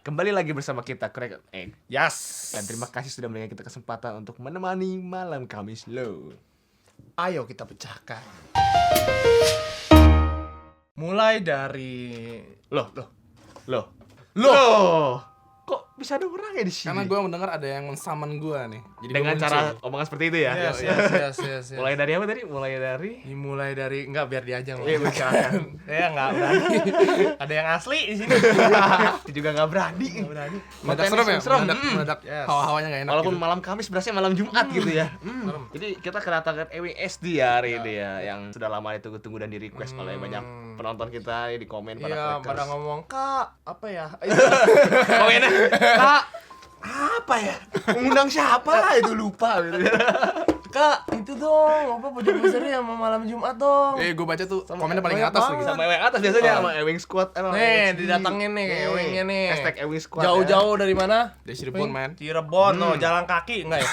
Kembali lagi bersama kita Crack Egg. Yes. Dan terima kasih sudah memberikan kita kesempatan untuk menemani malam Kamis lo. Ayo kita pecahkan. Mulai dari Loh. Kok bisa ada orang ya di sini? Karena gue mendengar ada yang men-summon gue nih. Jadi dengan gua cara muncul. omongan seperti itu ya. Yes. Mulai dari apa tadi? Mulai dari enggak biar dia aja Iya, silakan. Ya enggak berani. Ada yang asli di sini. Itu juga nggak berani. Mendadak serem ya? Serem. Mendadak Yes. hawa-hawanya enggak enak. Walaupun gitu. malam Kamis berasnya malam Jumat gitu ya. Serem. Jadi kita kedatangan Ewing SD ya hari ini ya, yang sudah lama ditunggu-tunggu dan di request oleh banyak penonton kita di komen Iya, pada pada ngomong, "Kak, apa ya?" komennya, Kak, apa ya? Mengundang siapa? Itu lupa gitu. "Kak, itu dong, apa pojok misteri sama malam Jumat dong." Gue baca tuh Sama komennya paling banyak atas banget. lagi. Sama Ewing atas biasanya sama Ewing Squad. Nih, didatengin nih kayak Ewingnya nih. Hashtag Ewing Squad. Jauh-jauh dari mana? Dari Cirebon, Wing? man. Cirebon, no, jalan kaki enggak ya?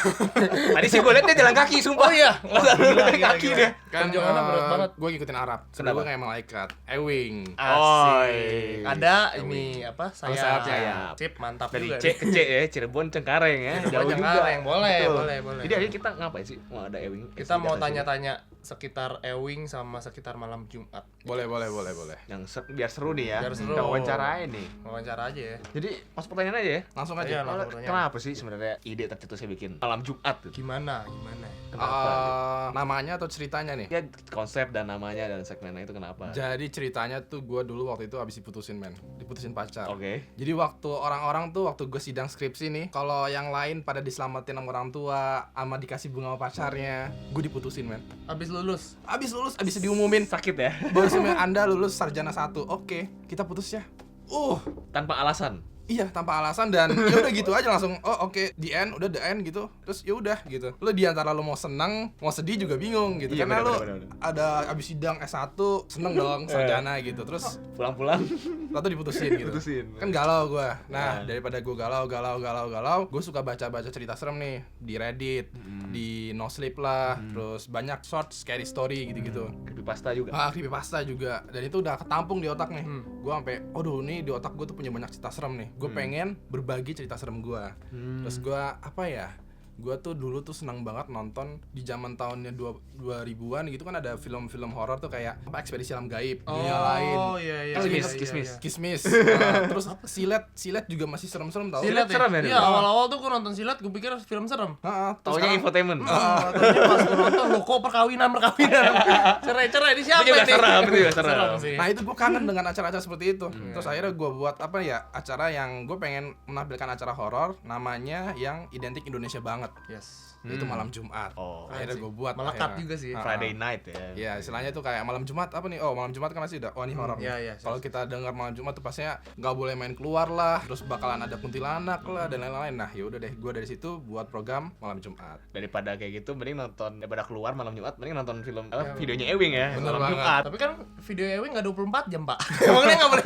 Tadi sih gue liat dia jalan kaki, sumpah. Oh iya. Jalan kaki dia. Perjuangannya berat banget. Gue ngikutin Arab. Sebenarnya gue kayak malaikat. Ewing. Asik. Ada Ewing. ini apa? Oh, Sayap. sayap. Sip, mantap Dari juga. C ke C ya, Cirebon Cengkareng ya. Cirebon Cengkareng, boleh, boleh. Jadi hari ini kita ngapain sih? Mau ada Ewing. Kita mau tanya-tanya sekitar Ewing sama sekitar malam Jumat. Boleh. biar seru nih ya. Biar seru. Kita wawancarain nih. Wawancara aja ya. Jadi masuk pertanyaan aja ya. Langsung Iya, aja. langsung pertanyaan. Kenapa sih sebenarnya ide tercetusnya bikin malam Jumat tuh? Gimana? Namanya atau ceritanya nih? Ya konsep dan namanya dan segmennya itu kenapa? Jadi ceritanya tuh gue dulu waktu itu abis diputusin, men. Diputusin pacar. Oke. Jadi waktu orang-orang tuh waktu gue sidang skripsi nih, kalau yang lain pada diselamatin sama orang tua, sama dikasih bunga sama pacarnya, gue diputusin, men. Habis lulus. Abis lulus, abis diumumin, Sakit ya? baru semua Anda lulus sarjana 1. Oke, kita putus ya. Tanpa alasan. Iya, tanpa alasan dan ya udah gitu aja langsung. Oh, oke, the end, udah the end gitu. Terus ya udah gitu. Lu di antara lu mau seneng, mau sedih juga bingung gitu. Iya, Karena bener. lu ada abis sidang S1, seneng dong sarjana gitu. Terus Pulang-pulang lalu diputusin gitu. Putusin. Kan galau gua. Nah, Ya. daripada gua galau, gua suka baca-baca cerita serem nih di Reddit, di No Sleep lah, terus banyak short scary story gitu-gitu. Creepypasta juga. Creepypasta juga. Dan itu udah ketampung di otak nih. Gua sampai aduh nih di otak gua tuh punya banyak cerita serem nih. Gue pengen berbagi cerita serem gua. Terus gua apa ya? Gua tuh dulu tuh senang banget nonton di zaman tahunnya 2000-an gitu kan ada film-film horor tuh kayak apa Ekspedisi Alam Gaib, Dunia Lain. Oh iya. Kismis. Terus silet juga masih serem-serem tau. Silat Serem ya, ya? Iya, dulu? awal-awal tuh gua nonton silat, gua pikir film serem. Terus Taunya sekarang- infotainment. Katanya pas gua nonton, loh kok perkawinan. Cerai-cerai di siapa Itu juga ini? serem, itu juga serem. sih. Nah itu gue kangen dengan acara-acara seperti itu. Terus akhirnya gue buat apa ya, acara yang gue pengen menampilkan acara horor namanya yang identik Indonesia banget. Yes. Itu malam Jumat. Oh. Akhirnya gue buat Melekat akhirnya. juga sih. Friday night ya. Ya istilahnya tuh kayak malam Jumat apa nih? Oh malam Jumat kan pasti udah ini horor. Iya. Kalau kita dengar malam Jumat tuh pastinya nggak boleh main keluar lah, terus bakalan ada kuntilanak lah dan lain-lain. Nah yaudah deh, gue dari situ buat program malam Jumat. Daripada kayak gitu mending daripada keluar malam Jumat mending nonton film videonya Ewing ya. Bener Malam banget. Jumat. Tapi kan video Ewing nggak 24 jam, Pak. Emangnya nggak boleh?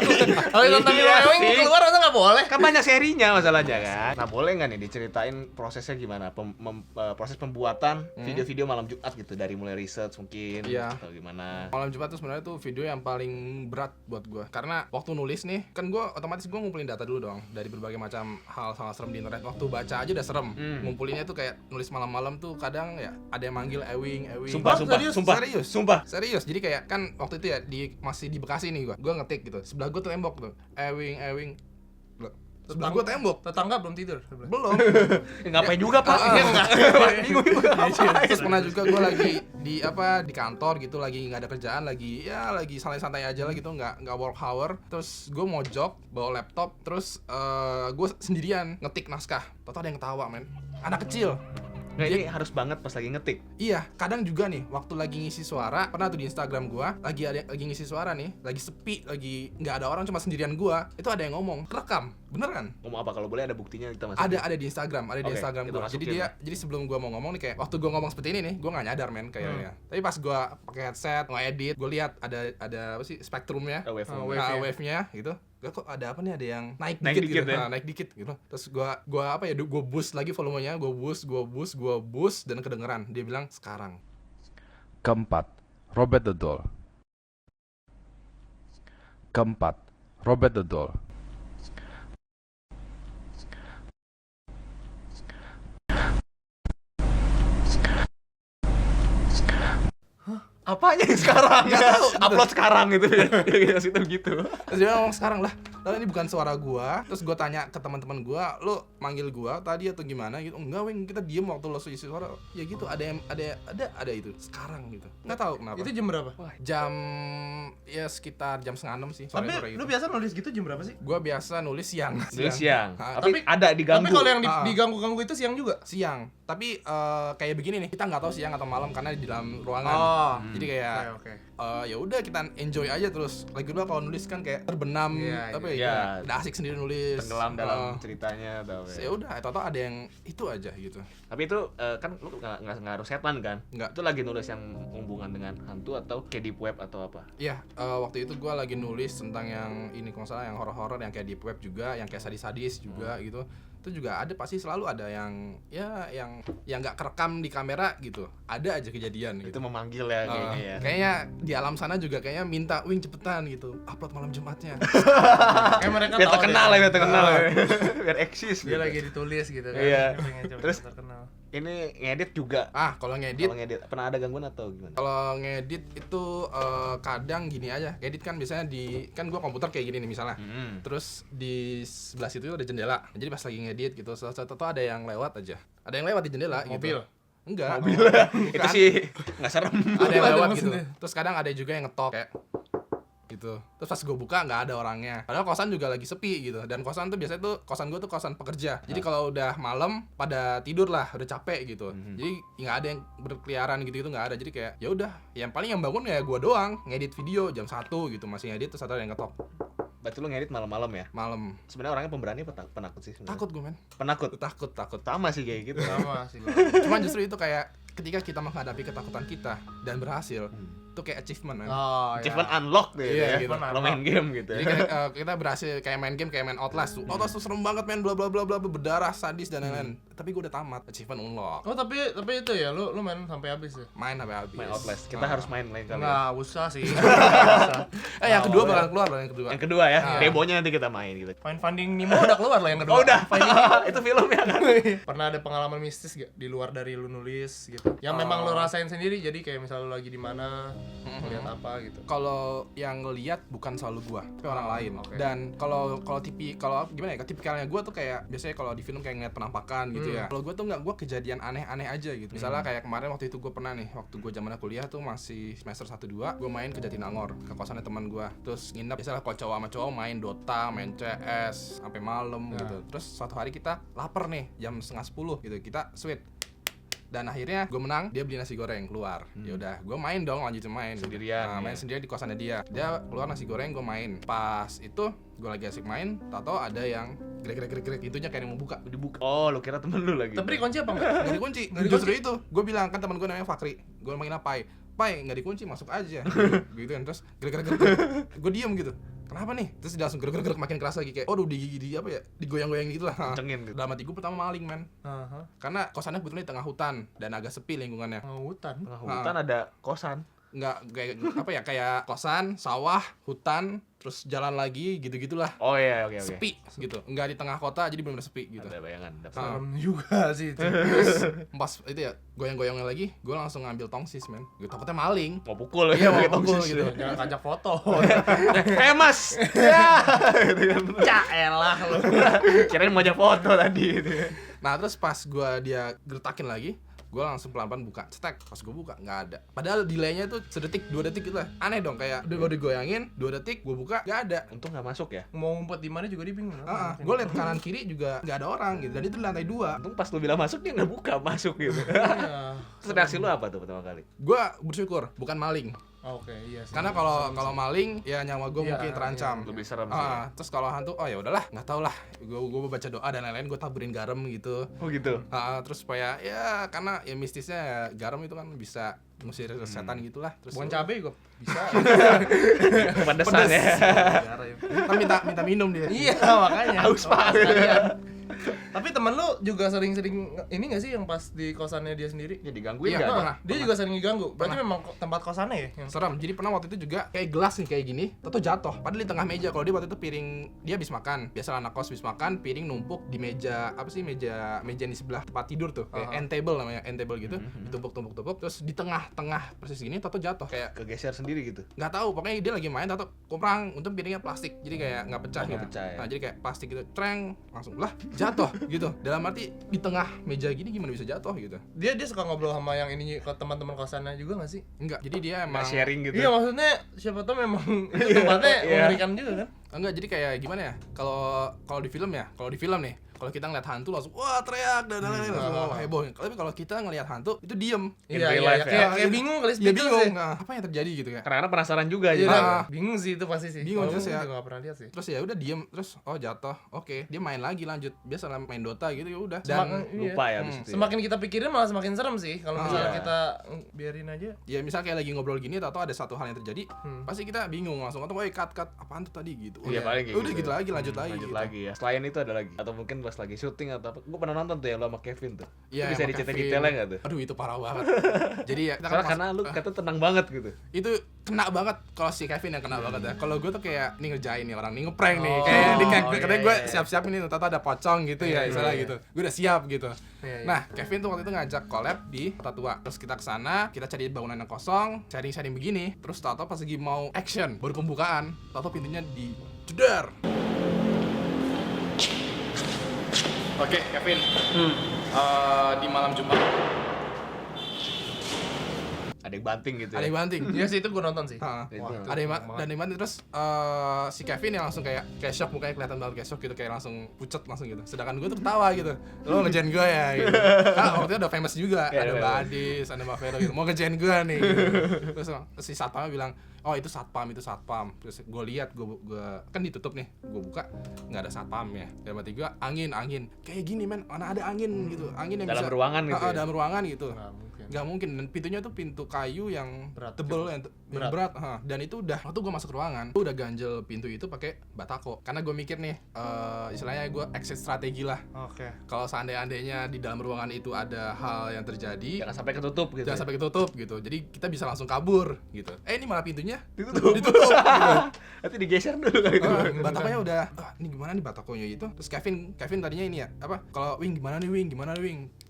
Kalau nonton video Iya Ewing sih. keluar masa nggak boleh? Kan banyak serinya masalahnya kan. Nah, boleh nggak nih diceritain prosesnya gimana? Proses pembuatan video-video malam Jumat gitu dari mulai research mungkin Iya. atau gimana. Malam Jumat tuh sebenarnya tuh video yang paling berat buat gue karena waktu nulis nih kan gue otomatis gue ngumpulin data dulu dong dari berbagai macam hal serem di internet. Waktu baca aja udah serem. Ngumpulinnya tuh kayak nulis malam-malam tuh kadang ya ada yang manggil Ewing. Serius. Jadi kayak kan waktu itu ya masih di Bekasi nih gue ngetik gitu. Sebelah gue tuh tembok tuh. Ewing. Sebelah gue tembok. Tetangga belum tidur. Belum. Ngapain juga, Pak? Iya enggak. Bingung juga. Terus pernah juga gue lagi di kantor gitu lagi nggak ada kerjaan lagi santai-santai aja lah gitu nggak work hour. Terus gue mojok bawa laptop terus gue sendirian ngetik naskah. Tahu ada yang ketawa men. Anak kecil. Nah, ini harus banget pas lagi ngetik. Iya, kadang juga nih waktu lagi ngisi suara, pernah tuh di Instagram gua, lagi ngisi suara nih, lagi sepi, lagi nggak ada orang cuma sendirian gua, itu ada yang ngomong, rekam, bener kan? Ngomong apa kalau boleh ada buktinya kita masukin. Ada di Instagram, Oke, Instagram kita gua. Jadi masukin. jadi sebelum gua mau ngomong nih kayak waktu gua ngomong seperti ini nih, gua nggak nyadar men kayaknya. Tapi pas gua pakai headset, ngedit, gua lihat ada apa sih spektrumnya, wave-nya gitu. Kok ada apa nih, ada yang naik dikit gitu. ya? Naik dikit gitu. Terus gua apa ya, gua boost lagi volumenya, gua boost dan kedengeran. Dia bilang sekarang. Keempat, Robert the Doll. apanya yang sekarang? Nggak tahu, gitu. Upload sekarang gitu ya. Gitu situ gitu. Terus dia ngomong sekarang lah ini bukan suara gua. Terus gua tanya ke teman-teman gua, lu manggil gua tadi atau gimana gitu. Enggak, Weng, kita diem waktu lo isi suara. Ya gitu, ada itu sekarang gitu. Nggak tahu kenapa. Itu jam berapa? Jam ya sekitar jam 5:30 sih. Tapi Sore-sore gitu. lu biasa nulis gitu jam berapa sih? Gua biasa nulis siang. Dulu siang. Ah, Tapi ada diganggu. Tapi kalau yang Ah. diganggu-ganggu itu siang juga? Siang. Tapi kayak begini nih, kita nggak tahu siang atau malam karena di dalam ruangan. Oh. Jadi kayak Oke. ya udah kita enjoy aja terus. Lagi dulu kalau nulis kan kayak terbenam Iya, apa iya. ya? Udah asik sendiri nulis. Tenggelam dalam ceritanya atau Ya udah, atau ada yang itu aja gitu. Tapi itu kan lu nggak harus setan kan? Nggak. Itu lagi nulis yang hubungan dengan hantu atau kayak deep web atau apa? Iya, waktu itu gue lagi nulis tentang yang ini kalau nggak salah yang horor-horor yang kayak deep web juga, yang kayak sadis-sadis juga gitu. Itu juga ada, pasti selalu ada yang ya yang nggak kerekam di kamera gitu. Ada aja kejadian gitu. Itu memanggil ya kayaknya ya. Kayaknya di alam sana juga kayaknya minta Wing cepetan gitu, upload malam Jumatnya. Kayak mereka Biar tahu terkenal deh. ya, biar terkenal ya. Biar eksis Dia gitu. lagi ditulis gitu kan. Iya. Dia pengen cepet Terus terkenal. ini ngedit juga. Kalau ngedit, Kalau ngedit pernah ada gangguan atau gimana? kalau ngedit itu kadang gini aja. Ngedit kan biasanya kan gua komputer kayak gini nih misalnya. Terus di sebelah situ ada jendela. Jadi pas lagi ngedit gitu, satu ada yang lewat aja. Ada yang lewat di jendela Mobil? gitu. Enggak. Itu sih nggak serem. Ada yang lewat Ada gitu. maksudnya. Terus kadang ada juga yang ngetok kayak gitu. Terus pas gue buka nggak ada orangnya. Padahal kosan juga lagi sepi gitu. Dan kosan tuh biasanya tuh kosan gue tuh kosan pekerja. Jadi kalau udah malam pada tidur lah, udah capek gitu. Jadi nggak ada yang berkeliaran gitu nggak ada. Jadi kayak ya udah, yang paling yang bangun ya gue doang ngedit video jam 1 gitu, masih ngedit terus ada yang ngetok Berarti lu ngedit malam-malam ya? malam. Sebenarnya orangnya pemberani apa penakut sih sebenarnya? Takut gue men. Penakut. Takut. Sama sih kayak gitu. Sama sih. Cuman justru itu kayak ketika kita menghadapi ketakutan kita dan berhasil, itu kayak achievement kan. Oh, Achievement ya. unlock gitu Iya, ya. gitu. Kalau main game gitu Jadi ya. kayak, kita berhasil kayak main game, kayak main Outlast tuh. Outlast tuh serem banget men, bla bla bla bla, berdarah, sadis dan lain-lain. Tapi gue udah tamat, achievement unlock. Oh, tapi itu ya lu main sampai habis ya? Main sampai habis. Main Outlast. Kita harus main lain kali. Ya. Nggak usah sih. Yang kedua bakal keluar loh, yang kedua. Yang kedua ya, Ah. demonya nanti kita main gitu. Main Finding Nemo udah keluar loh yang kedua. Oh udah, Finding itu filmnya kan. Pernah ada pengalaman mistis gak di luar dari lu nulis gitu? Yang memang lu rasain sendiri, jadi kayak misal lu lagi di mana, lihat apa gitu. Kalau yang ngelihat bukan selalu gua, tapi orang lain. oke. Dan kalau gimana ya? Tipikalnya gua tuh kayak biasanya kalau di film kayak ngeliat penampakan gitu ya. Kalau gua tuh enggak, gua kejadian aneh-aneh aja gitu. Misalnya kayak kemarin waktu itu gua pernah nih, waktu gua zaman kuliah tuh masih semester 1-2, gua main ke Jatinangor, ke kosannya teman gua. Terus nginep biasalah kalau cowok sama cowok main Dota, main CS sampai malam gitu. Terus suatu hari kita lapar nih, jam 9:30 gitu. Kita sweet. Dan akhirnya gue menang, dia beli nasi goreng keluar. Ya udah, gue main dong, lanjutin main Sendirian, Nah, main ya. sendiri di kosannya dia. Dia keluar nasi goreng, gue main. Pas itu gue lagi asik main, tau ada yang grek itunya kayak yang mau buka. Dibuka. Oh, lu kira temen lu lagi. Tapi dikunci apa enggak? Nggak dikunci. Justru itu, gue bilang kan teman gue namanya Fakri. Gue manggil Pai. Pai nggak dikunci, masuk aja. Gitu kan. Terus grek. Gue diem gitu. Kenapa nih? Terus dia langsung grek makin keras lagi kayak, oh di apa ya? Digoyang-goyang gitu lah. Kencengin gitu. Dalam hati gue pertama maling men. Aha. Karena kosannya kebetulan di tengah hutan dan agak sepi lingkungannya. Oh, hutan. Tengah hutan ada kosan. Nggak kayak apa ya, kayak kosan, sawah, hutan, terus jalan lagi gitu-gitulah. Oh iya, oke. Sepi gitu. Nggak di tengah kota jadi benar-benar sepi gitu. Ada bayangan, ada Ah. Serem juga sih itu. Terus pas itu ya goyang-goyangnya lagi, gue langsung ngambil tongsis men. Gue takutnya maling. mau pukul Iya, mau pakai pukul tongsis. gitu. Jangan ngajak foto. Mas. Ya. Gitu kan. Ya elah lu. Kirain mau ajak foto tadi gitu. Nah terus pas dia gertakin lagi, gue langsung pelan-pelan buka, cetek. Pas gue buka nggak ada. Padahal delaynya tuh sedetik, 2 detik gitu lah. Aneh dong, kayak udah gue digoyangin, 2 detik gue buka nggak ada. Untung nggak masuk ya. Mau ngumpet di mana juga dia bingung. Gue liat kanan kiri juga nggak ada orang gitu. Dan itu di lantai 2. Untung pas lu bilang masuk dia nggak buka, masuk gitu. Iya. Terus reaksi lu apa tuh pertama kali? Gue bersyukur bukan maling. Oke, iya sih. Karena kalau maling ya nyawa gue Iya, mungkin terancam. Lebih serem sih. Ya? Terus kalau hantu, oh ya udahlah, nggak tau lah. Gue baca doa dan lain-lain, gue taburin garam gitu. Oh gitu. Terus supaya ya karena ya mistisnya ya, garam itu kan bisa ngusir setan gitulah. Terus bukan cabai kok. Bisa. Pedesan ya. Ntar minta minum dia. Iya, makanya. Haus pak. Sekalian. Tapi teman lu juga sering-sering ini nggak sih yang pas di kosannya dia sendiri? Ya digangguin Iya, nggak? pernah. Dia juga sering diganggu. Berarti memang tempat kosannya ya yang Serem. Jadi pernah waktu itu juga kayak gelas nih kayak gini, tato jatuh. Padahal di tengah meja. Kalau dia waktu itu piring dia habis makan. Biasa anak kos habis makan, piring numpuk di meja apa sih meja di sebelah tempat tidur tuh. Kayak end table namanya, end table gitu. Ditumpuk-tumpuk terus di tengah-tengah persis gini tato jatuh. Kayak Kegeser sendiri gitu. nggak tahu, pokoknya dia lagi main tato kurang. Untung piringnya plastik. Jadi kayak nggak pecah. Nggak gitu. pecah ya. Nah, jadi kayak plastik gitu, treng langsung lah jatuh gitu. Dalam arti di tengah meja gini gimana bisa jatuh gitu. dia suka ngobrol sama yang ini ke teman-teman kosannya juga nggak sih? Enggak. Jadi dia emang Nggak sharing gitu. Iya maksudnya siapa tahu memang itu tempatnya Iya. mengerikan juga kan? enggak, jadi kayak gimana ya? Kalau di film nih, kalau kita ngeliat hantu langsung wah teriak dan langsung heboh. Tapi kalau kita ngeliat hantu itu diem. In Iya real iya life iya. ya. Kayak bingung kali Ya speechless bingung. ya. Nah, apa yang terjadi gitu ya? Karena penasaran juga Iya, jadi. dah. Bingung sih itu pasti sih. Bingung Kalau terus gua ya. juga nggak pernah lihat sih. Terus ya udah diem, terus oh jatuh. Oke, dia main lagi lanjut. Biasa lah main Dota gitu ya udah. Semakin, Dan iya. Lupa ya abis itu. ya. Semakin kita pikirin malah semakin serem sih. Kalau misalnya Iya. kita biarin aja. ya misal kayak lagi ngobrol gini atau ada satu hal yang terjadi, pasti kita bingung langsung atau cut apaan tuh tadi gitu. Iya, paling kayak udah gitu. gitu lagi lanjut lagi. Lanjut gitu. lagi ya. Selain itu ada lagi atau mungkin pas lagi syuting atau apa. Gue pernah nonton tuh ya lo sama Kevin tuh. Iya, Itu bisa sama diceritain Kevin. detailnya enggak tuh? Aduh itu parah banget. Jadi ya kita Soalnya pas- karena lu kata tenang banget gitu. itu kena banget kalau si Kevin yang kena banget ya. Kalau gue tuh kayak nih ngerjain nih orang nih ngeprank nih. Oh, Kayak iya, katanya gue iya. siap-siap ini tato ada pocong gitu ya, misalnya iya. gitu. Gue udah siap gitu. Iya, iya. Nah, Kevin tuh waktu itu ngajak collab di Tatua. Terus kita kesana, kita cari bangunan yang kosong, sharing-sharing begini. Terus tato pas lagi mau action, baru pembukaan, tato pintunya dijedar. Oke, Kevin. Di malam Jumat Ada yang banting gitu ada ya. yang banting. Iya sih itu gue nonton sih. Heeh. Itu. Wah, itu Ada yang banget. dan yang banting terus si Kevin yang langsung kayak shock, mukanya kelihatan banget kayak shock gitu, kayak langsung pucet langsung gitu. Sedangkan gue tuh ketawa gitu. Lo ngejain gue ya gitu. Nah, waktu itu udah famous juga. Iya, Ada iya, Mbak iya. Adis, ada Mbak Vero gitu. Mau ngejain gue nih gitu. Terus si satpamnya bilang, "Oh, itu satpam." Terus gue lihat, gue kan ditutup nih. Gue buka nggak ada satpamnya. Dalam hati gue angin. Kayak gini men, mana ada angin gitu. Angin yang Dalam bisa ruangan gitu ya? dalam ruangan gitu. Nggak mungkin. Gak mungkin, dan pintunya tuh pintu kayu yang Berat, tebel, yang berat. berat. Dan itu udah, waktu gue masuk ruangan, gue udah ganjel pintu itu pakai batako. Karena gue mikir nih, istilahnya gue exit strategi lah. Oke. Kalau seandainya di dalam ruangan itu ada hal yang terjadi, Jangan sampai ketutup gitu. jangan sampai ketutup gitu. Jadi kita bisa langsung kabur gitu. Ini malah pintunya Ditutup. ditutup gitu. Nanti digeser dulu kali itu. Batakonya udah, ini gimana nih batakonya itu? Terus Kevin tadinya ini ya, apa? Kalau Wing gimana nih Wing?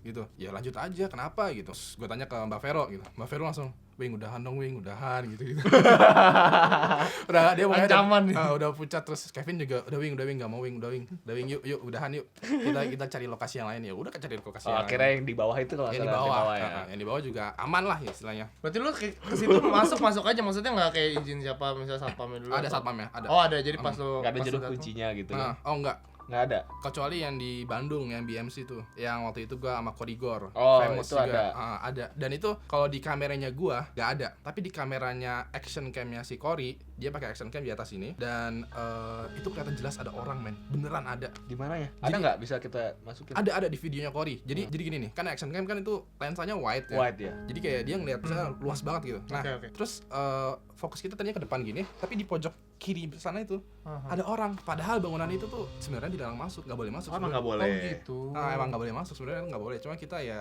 Gitu. Ya lanjut aja, kenapa gitu. Terus gue tanya ke Mbak Vero gitu. Mbak Vero langsung, Wing udahan dong Wing, udahan gitu. Udah dia pokoknya Ancaman nih. udah pucat. Terus Kevin juga udah Wing enggak mau Wing, udah Wing yuk udahan yuk. Kita cari lokasi yang lain ya. Udah cari lokasi Oh, yang akhirnya lain. yang di bawah itu kalau Yang di nggak salah, bawah, ya. yang di bawah juga aman lah ya istilahnya. Berarti lu ke situ masuk aja, maksudnya nggak kayak izin siapa misalnya satpamnya dulu. Ada atau- satpamnya, ada. Oh, ada. Jadi pas lu Nggak ada pas lu jodoh datang. kuncinya gitu. Oh enggak. Nggak ada. Kecuali yang di Bandung, yang BMC tuh, yang waktu itu gua sama Korigor, Oh, famous itu juga. ada. Ada. Dan itu kalau di kameranya gua nggak ada, tapi di kameranya action camnya si Kori, dia pakai action cam di atas ini, dan itu kelihatan jelas ada orang men, beneran ada. Di mana ya? Ada Jadi- nggak bisa kita masukin? Ada di videonya Kori. Jadi gini nih, kan action cam kan itu lensanya wide ya. Wide ya. Jadi kayak dia ngeliat misalnya luas banget gitu. Nah, Oke. terus fokus kita tadinya ke depan gini, tapi di pojok kiri sana itu Aha. ada orang. Padahal bangunan itu tuh sebenarnya dilarang masuk, nggak boleh masuk. Oh, emang sebenarnya. nggak boleh. Oh gitu. Nah, emang nggak boleh masuk sebenarnya, nggak boleh. Cuma kita ya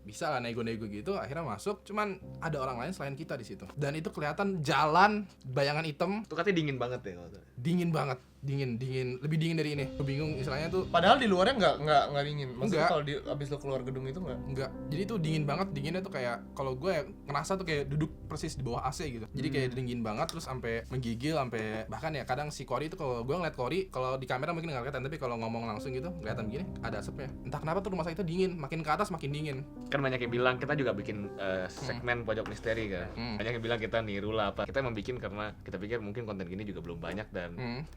bisa lah nego-nego gitu, akhirnya masuk. Cuman ada orang lain selain kita di situ. Dan itu kelihatan jalan bayangan hitam, Itu katanya dingin banget ya kalau dingin banget, dingin, lebih dingin dari ini. Gue bingung istilahnya tuh. Padahal di luarnya nggak dingin. Maksudnya Enggak. kalau abis lu keluar gedung itu nggak. Enggak, jadi tuh dingin banget, dinginnya tuh kayak kalau gue ya ngerasa tuh kayak duduk persis di bawah AC gitu. Jadi kayak dingin banget, terus sampai menggigil, sampai bahkan ya kadang si Kori itu kalau gue ngeliat Kori, kalau di kamera mungkin nggak kelihatan, tapi kalau ngomong langsung gitu kelihatan begini, ada asapnya. Entah kenapa tuh rumah sakit itu dingin, makin ke atas makin dingin. kan banyak yang bilang kita juga bikin segmen pojok misteri kan. Banyak yang bilang kita niru lah apa. Kita emang bikin karena kita pikir mungkin konten gini juga belum banyak dan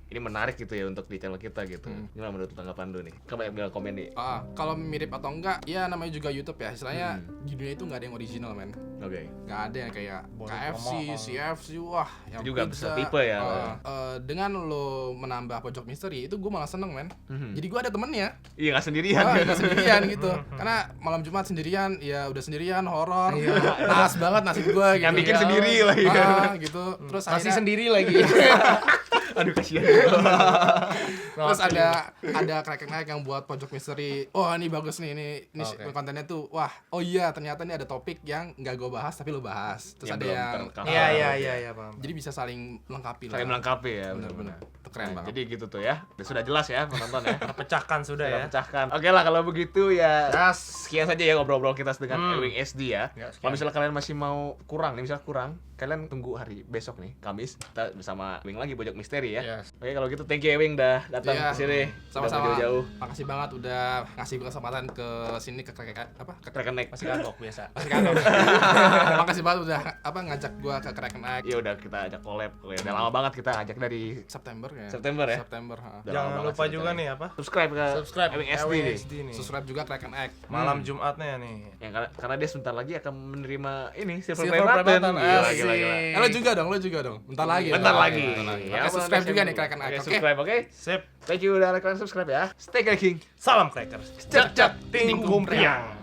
ini menarik gitu ya untuk di channel kita gitu. Gimana menurut tanggapan lu nih? Kan banyak bilang komen nih. Kalau mirip atau enggak, ya namanya juga YouTube ya. Istilahnya di dunia itu nggak ada yang original men. Oke. Nggak ada yang kayak Boleh KFC, promo. CFC, wah yang Itu juga pizza. bisa tipe ya. Dengan lo menambah pojok misteri itu gue malah seneng men. Jadi gue ada temennya. Iya nggak sendirian. Nggak sendirian gitu. Karena malam Jumat sendirian, ya udah sendirian, horor. Nas banget nasib gue gitu. Yang bikin Ya. sendiri lagi. Gitu. Terus Masih akhirnya sendiri lagi. Aduh kasihan. Terus ada Kraken Egg yang buat pojok misteri. Oh ini bagus nih, ini kontennya tuh. Wah, oh iya ternyata ini ada topik yang nggak gue bahas tapi lo bahas. Terus Yang ada belum yang tercover. Iya, paham. jadi bisa saling melengkapi lah. Saling melengkapi ya. Bener-bener. Itu keren banget. Jadi gitu tuh ya. Sudah jelas ya penonton ya. Terpecahkan sudah ya. Pecahkan. Oke lah kalau begitu ya. Sekian saja ya ngobrol-ngobrol kita dengan Ewing SD ya. Ya, sekian. Kalau misalnya kalian masih mau kurang nih, misalnya kurang, kalian tunggu hari besok nih, Kamis. Kita bersama Ewing lagi Pojok Misteri ya. Yes. Oke kalau gitu thank you Ewing dah datang Iya, ke sini. sama-sama. Jauh-jauh. Makasih banget udah ngasih gue kesempatan ke sini ke Kraken Egg. Masih kagok biasa. Makasih banget udah ngajak gua ke Kraken Egg Ya udah kita ajak collab. Udah lama banget kita ajak dari September ya. September ya? September, ha. Udah lama Jangan banget lupa sih juga kita nih apa? subscribe ke Ewing SD nih. SD nih. Subscribe juga Kraken Egg. Malam Jumatnya nih. Ya, karena dia sebentar lagi akan menerima ini Silver Silver Play Play Button. Button, Gila, asik. gila, gila. Lo juga dong. Bentar lagi. Bentar lagi. Oke, subscribe juga nih Kraken Egg. Oke, Oke. subscribe, oke? Sip. Thank you udah kalian subscribe ya. Stay King. Salam Crackers. Cek cek Ting kum priang.